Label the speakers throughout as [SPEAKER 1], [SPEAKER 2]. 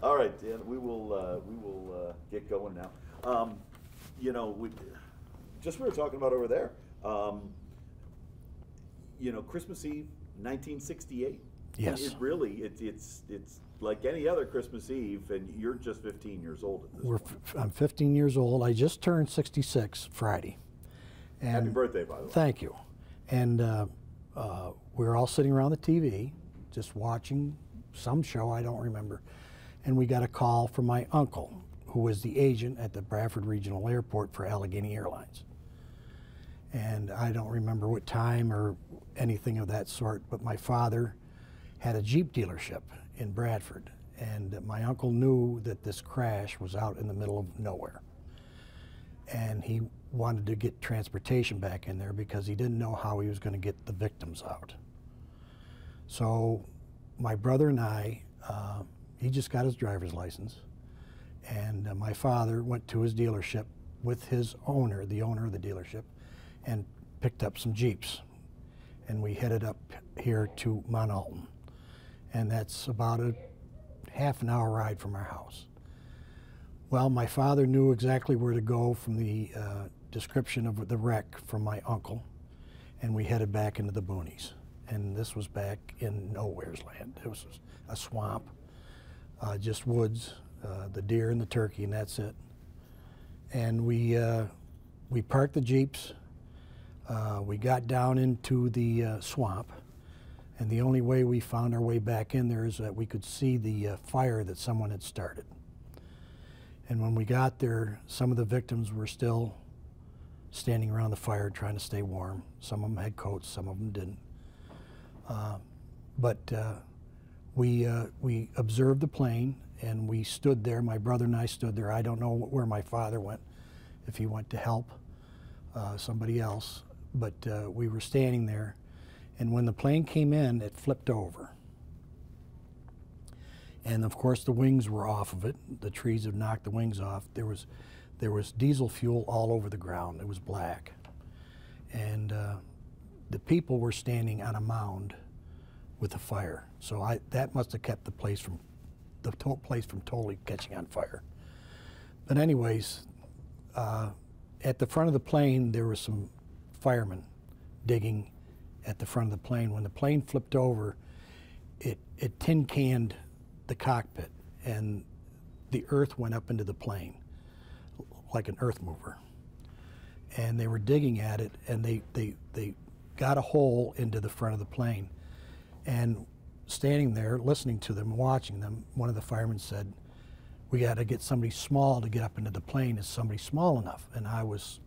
[SPEAKER 1] All right, Dan, we will get going now. You know, we were talking about over there. You know, Christmas Eve, 1968.
[SPEAKER 2] Yes.
[SPEAKER 1] It's like any other Christmas Eve, and you're just 15 years old at this point.
[SPEAKER 2] I'm 15 years old. I just turned 66 Friday. And
[SPEAKER 1] Happy birthday, by the way.
[SPEAKER 2] Thank you. And we were all sitting around the TV, just watching some show, I don't remember. And we got a call from my uncle, who was the agent at the Bradford Regional Airport for Allegheny Airlines. And I don't remember what time or anything of that sort, but my father had a Jeep dealership in Bradford, and my uncle knew that this crash was out in the middle of nowhere. And he wanted to get transportation back in there because he didn't know how he was going to get the victims out. So my brother and I, he just got his driver's license, and my father went to his dealership with his owner, the owner of the dealership, and picked up some Jeeps. And we headed up here to Mount Alton. And that's about a half an hour ride from our house. Well, my father knew exactly where to go from the description of the wreck from my uncle, and we headed back into the boonies. And this was back in nowhere's land. It was a swamp, just woods, the deer and the turkey, and that's it. And we parked the Jeeps. We got down into the swamp, and the only way we found our way back in there is that we could see the fire that someone had started. And when we got there, some of the victims were still standing around the fire trying to stay warm. Some of them had coats, some of them didn't. We observed the plane, and we stood there. My brother and I stood there. I don't know where my father went, if he went to help somebody else, but we were standing there. And when the plane came in, it flipped over. And of course the wings were off of it. The trees had knocked the wings off. There was diesel fuel all over the ground. It was black. And the people were standing on a mound with the fire. So that must have kept the place from totally catching on fire. But anyways, at the front of the plane, there were some firemen digging at the front of the plane. When the plane flipped over, it tin canned the cockpit, and the earth went up into the plane like an earth mover. And they were digging at it, and they got a hole into the front of the plane. And standing there, listening to them, watching them, one of the firemen said, "We got to get somebody small to get up into the plane. Is somebody small enough?" And I was,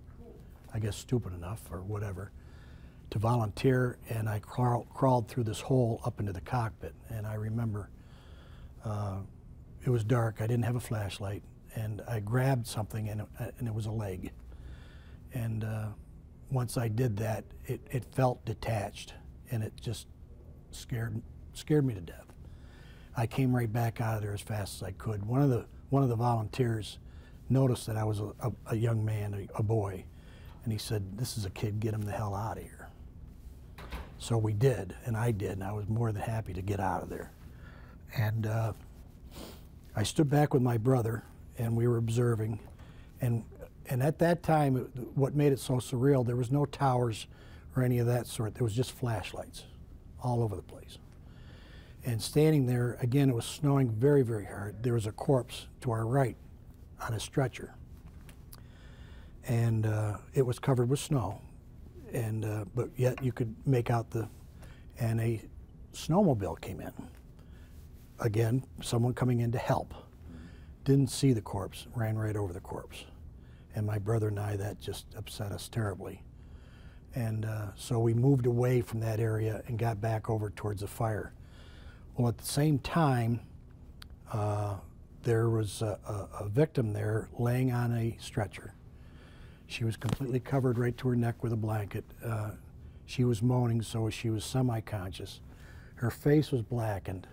[SPEAKER 2] I guess, stupid enough or whatever to volunteer, and I crawled through this hole up into the cockpit. And I remember it was dark. I didn't have a flashlight, and I grabbed something, and it was a leg. And once I did that, it felt detached, and it just scared me to death. I came right back out of there as fast as I could. One of the volunteers noticed that I was a young man, a boy, and he said, "This is a kid, get him the hell out of here." So we did, and I did, and I was more than happy to get out of there. And I stood back with my brother, and we were observing, and at that time, what made it so surreal, there was no towers or any of that sort. There was just flashlights all over the place. And standing there, again, it was snowing very, very hard. There was a corpse to our right on a stretcher. And it was covered with snow. And but yet you could make out and a snowmobile came in. Again, someone coming in to help. Didn't see the corpse, ran right over the corpse. And my brother and I, that just upset us terribly. And so we moved away from that area and got back over towards the fire. Well, at the same time, there was a victim there laying on a stretcher. She was completely covered right to her neck with a blanket. She was moaning, so she was semi-conscious. Her face was blackened,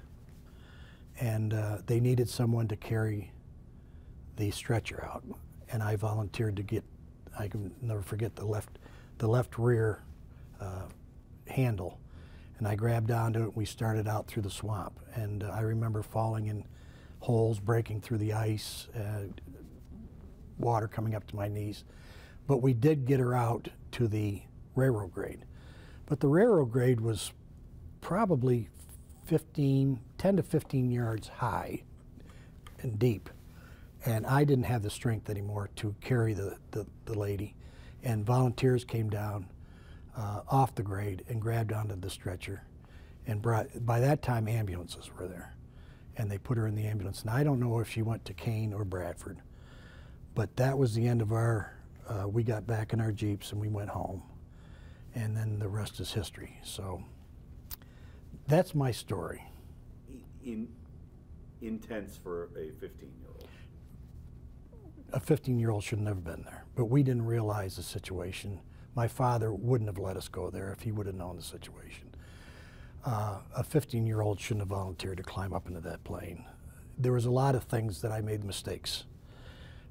[SPEAKER 2] and they needed someone to carry the stretcher out. And I volunteered to get, I can never forget, the left rear handle. And I grabbed onto it, and we started out through the swamp. And I remember falling in holes breaking through the ice, water coming up to my knees. But we did get her out to the railroad grade. But the railroad grade was probably 10 to 15 yards high and deep. And I didn't have the strength anymore to carry the lady. And volunteers came down off the grade and grabbed onto the stretcher. And by that time, ambulances were there. And they put her in the ambulance. And I don't know if she went to Kane or Bradford. But that was the end of our, we got back in our Jeeps and we went home. And then the rest is history. So that's my story.
[SPEAKER 1] Intense for a 15-year-old.
[SPEAKER 2] A 15-year-old should have never been there. But we didn't realize the situation. My father wouldn't have let us go there if he would have known the situation. A 15-year-old shouldn't have volunteered to climb up into that plane. There was a lot of things that I made mistakes.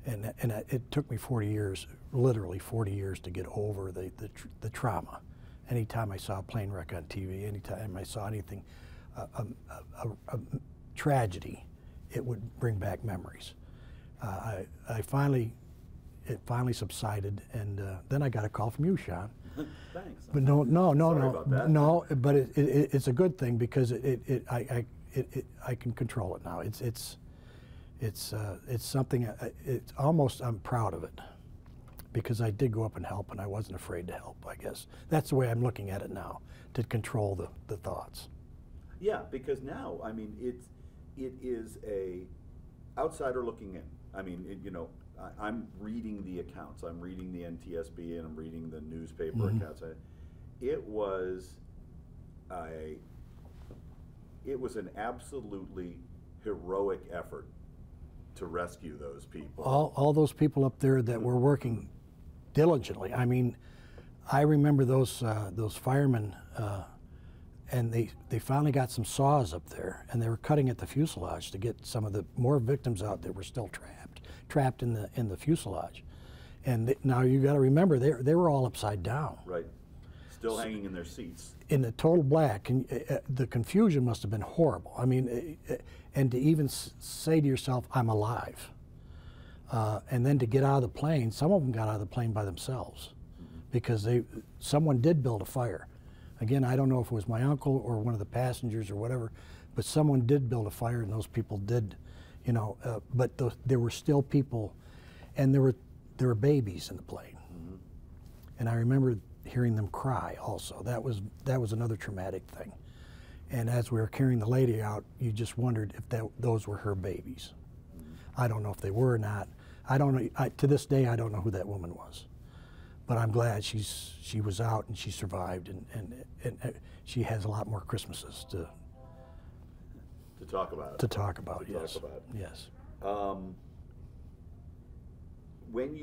[SPEAKER 2] And it took me 40 years, literally 40 years, to get over the trauma. Anytime I saw a plane wreck on TV, anytime I saw anything, a tragedy, it would bring back memories. It finally subsided, and then I got a call from you, Sean.
[SPEAKER 1] Thanks.
[SPEAKER 2] But no.
[SPEAKER 1] Sorry about that.
[SPEAKER 2] No. But it's a good thing because I can control it now. It's something. It's almost, I'm proud of it because I did go up and help, and I wasn't afraid to help. I guess that's the way I'm looking at it now, to control the thoughts.
[SPEAKER 1] Yeah, because now, I mean, it is a outsider looking in. I mean, I'm reading the accounts. I'm reading the NTSB and I'm reading the newspaper accounts. It was an absolutely heroic effort to rescue those people.
[SPEAKER 2] All those people up there that were working diligently. I mean, I remember those firemen, and they finally got some saws up there, and they were cutting at the fuselage to get some of the more victims out that were still trapped in the fuselage. And now you got to remember, they were all upside down.
[SPEAKER 1] Right. Still hanging in their seats.
[SPEAKER 2] In the total black, and the confusion must have been horrible. I mean, and to even say to yourself, I'm alive. And then to get out of the plane, some of them got out of the plane by themselves because someone did build a fire. Again, I don't know if it was my uncle or one of the passengers or whatever, but someone did build a fire, and those people did, but there were still people, and there were babies in the plane. And I remember hearing them cry also. That was another traumatic thing. And as we were carrying the lady out, you just wondered if those were her babies. I don't know if they were or not. I don't know. To this day, I don't know who that woman was. But I'm glad she was out and she survived, and she has a lot more Christmases to
[SPEAKER 1] talk about.
[SPEAKER 2] To talk about, yes.
[SPEAKER 1] Talk about.
[SPEAKER 2] Yes.
[SPEAKER 1] When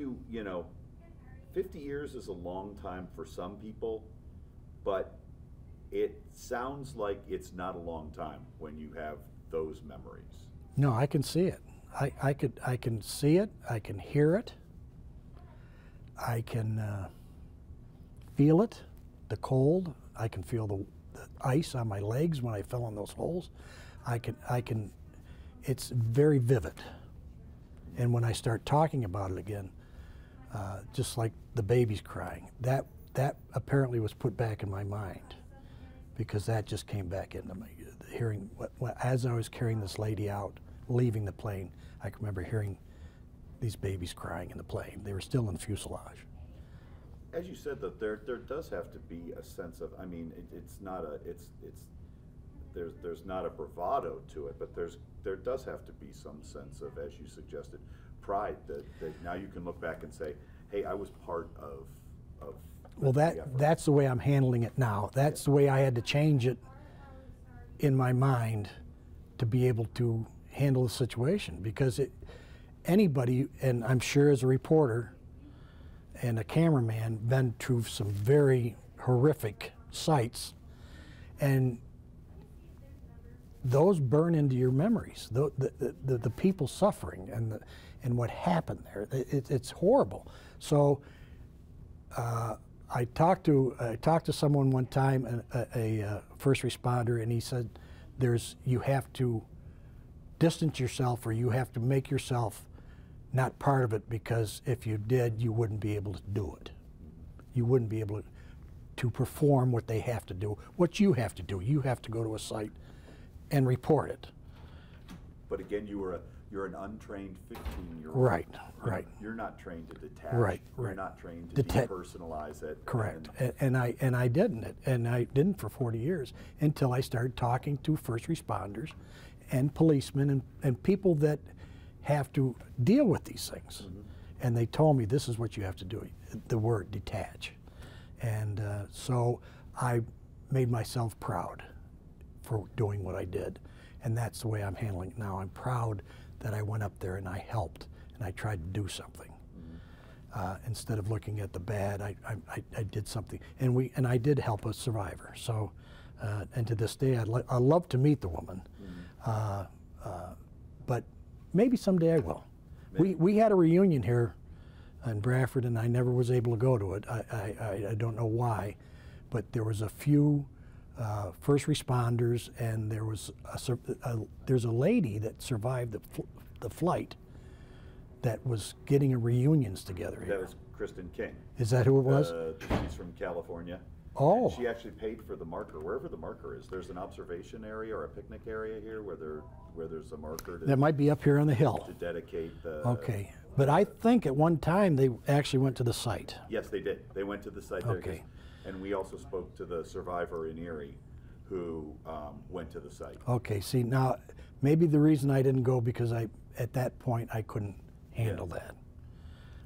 [SPEAKER 1] 50 years is a long time for some people, but it sounds like it's not a long time when you have those memories.
[SPEAKER 2] No, I can see it. I can see it. I can hear it. I can feel it, the cold. I can feel the ice on my legs when I fell in those holes. I can. It's very vivid. And when I start talking about it again, just like the babies crying, that apparently was put back in my mind, because that just came back into me. Hearing as I was carrying this lady out, leaving the plane, I can remember hearing these babies crying in the plane. They were still in the fuselage.
[SPEAKER 1] As you said, that there does have to be a sense of, I mean, there's not a bravado to it, but there does have to be some sense of, as you suggested, pride that now you can look back and say, hey, I was part of
[SPEAKER 2] well, that's the way I'm handling it now. That's the way I had to change it in my mind to be able to handle the situation, because anybody, and I'm sure as a reporter and a cameraman, been through some very horrific sights, and those burn into your memories. The people suffering and what happened there, it's horrible. So I talked to someone one time, a first responder, and he said, you have to distance yourself, or you have to make yourself not part of it, because if you did, you wouldn't be able to do it. You wouldn't be able to perform what they have to do, what you have to do. You have to go to a site and report it.
[SPEAKER 1] But again, you're an untrained 15-year-old.
[SPEAKER 2] Right, right.
[SPEAKER 1] You're not trained to detach.
[SPEAKER 2] Right,
[SPEAKER 1] You're
[SPEAKER 2] right.
[SPEAKER 1] not trained to depersonalize it.
[SPEAKER 2] Correct. And I didn't for 40 years, until I started talking to first responders and policemen and people that have to deal with these things. Mm-hmm. And they told me, this is what you have to do, the word detach. And so I made myself proud for doing what I did. And that's the way I'm handling it now. I'm proud that I went up there and I helped and I tried to do something. Mm-hmm. Instead of looking at the bad, I did something. And I did help a survivor. So, and to this day, I'd love to meet the woman. Mm-hmm. But maybe someday I will. We had a reunion here in Bradford, and I never was able to go to it. I don't know why, but there was a few first responders, and there was there's a lady that survived the flight that was getting reunions together here.
[SPEAKER 1] That was Kristen King.
[SPEAKER 2] Is that who it was?
[SPEAKER 1] She's from California.
[SPEAKER 2] Oh.
[SPEAKER 1] And she actually paid for the marker, wherever the marker is. There's an observation area or a picnic area here where there's a marker
[SPEAKER 2] that might be up here on the hill
[SPEAKER 1] to dedicate the.
[SPEAKER 2] Okay, but I think at one time they actually went to the site.
[SPEAKER 1] Yes, they did. They went to the site there.
[SPEAKER 2] Okay.
[SPEAKER 1] And we also spoke to the survivor in Erie, who went to the site.
[SPEAKER 2] Okay. See, now maybe the reason I didn't go, because at that point I couldn't handle that.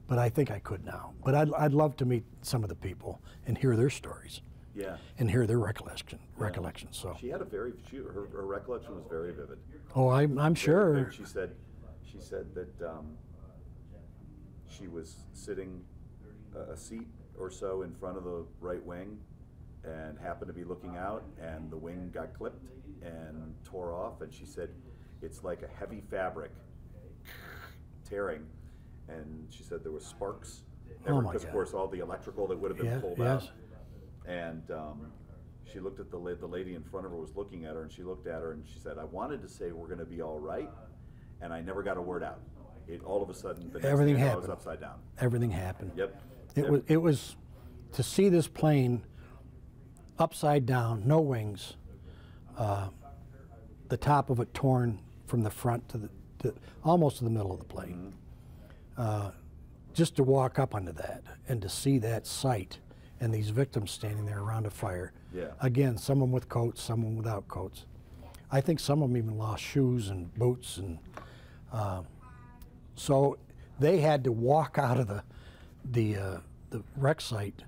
[SPEAKER 2] But I think I could now. But I'd love to meet some of the people and hear their stories.
[SPEAKER 1] Yeah.
[SPEAKER 2] And hear their recollections. So.
[SPEAKER 1] She had her recollection was very vivid.
[SPEAKER 2] Oh, I'm sure.
[SPEAKER 1] Very, she said that she was sitting a seat or so in front of the right wing, and happened to be looking out, and the wing got clipped and tore off, and she said it's like a heavy fabric tearing. And she said there were sparks, because of course all the electrical that would have been pulled out. And she looked at the lady in front of her was looking at her, and she looked at her and she said, "I wanted to say we're going to be all right, and I never got a word out. All of a sudden, the next
[SPEAKER 2] everything
[SPEAKER 1] thing
[SPEAKER 2] happened.
[SPEAKER 1] I was upside down."
[SPEAKER 2] Everything happened.
[SPEAKER 1] Yep.
[SPEAKER 2] It was to see this plane upside down, no wings, the top of it torn from the front to almost to the middle of the plane. Mm-hmm. Just to walk up onto that and to see that sight and these victims standing there around a fire.
[SPEAKER 1] Yeah.
[SPEAKER 2] Again, someone with coats, someone without coats. I think some of them even lost shoes and boots, and so they had to walk out of the wreck site.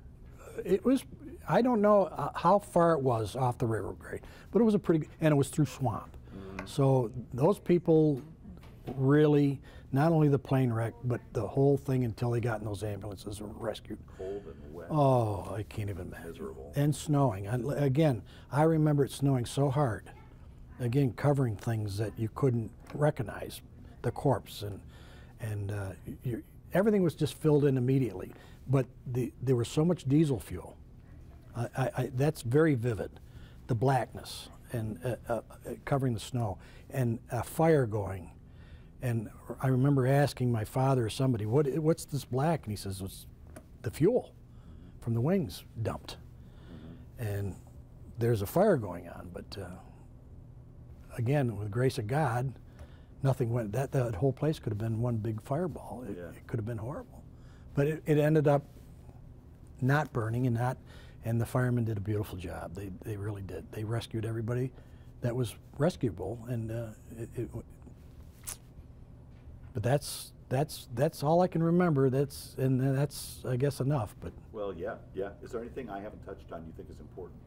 [SPEAKER 2] It was, I don't know how far it was off the railroad grade, but it was and it was through swamp. Mm-hmm. So those people really, not only the plane wreck, but the whole thing, until they got in those ambulances and rescued.
[SPEAKER 1] Cold and wet.
[SPEAKER 2] Oh, I can't even imagine.
[SPEAKER 1] Miserable.
[SPEAKER 2] And snowing. Again, I remember it snowing so hard. Again, covering things that you couldn't recognize, the corpse, and everything was just filled in immediately. But there was so much diesel fuel. That's very vivid. The blackness and covering the snow, and a fire going. And I remember asking my father or somebody, what's this black? And he says, it's the fuel from the wings dumped. Mm-hmm. And there's a fire going on. But again, with the grace of God, nothing went, that whole place could have been one big fireball. It could have been horrible. But it ended up not burning, and the firemen did a beautiful job. They really did. They rescued everybody that was rescuable, and but that's all I can remember. That's I guess enough. But
[SPEAKER 1] well, yeah. Is there anything I haven't touched on you think is important?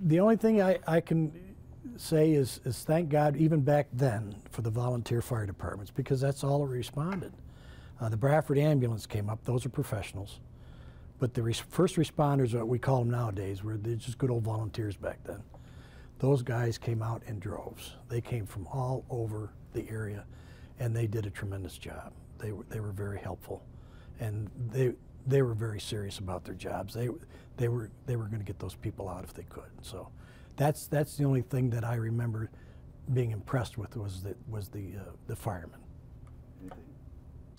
[SPEAKER 2] The only thing I can say is thank God, even back then, for the volunteer fire departments, because that's all that responded. The Bradford ambulance came up; those are professionals. But the first responders, what we call them nowadays, they're just good old volunteers back then. Those guys came out in droves. They came from all over the area, and they did a tremendous job. They were very helpful, and they were very serious about their jobs. They were going to get those people out if they could. So that's the only thing that I remember being impressed with was the firemen.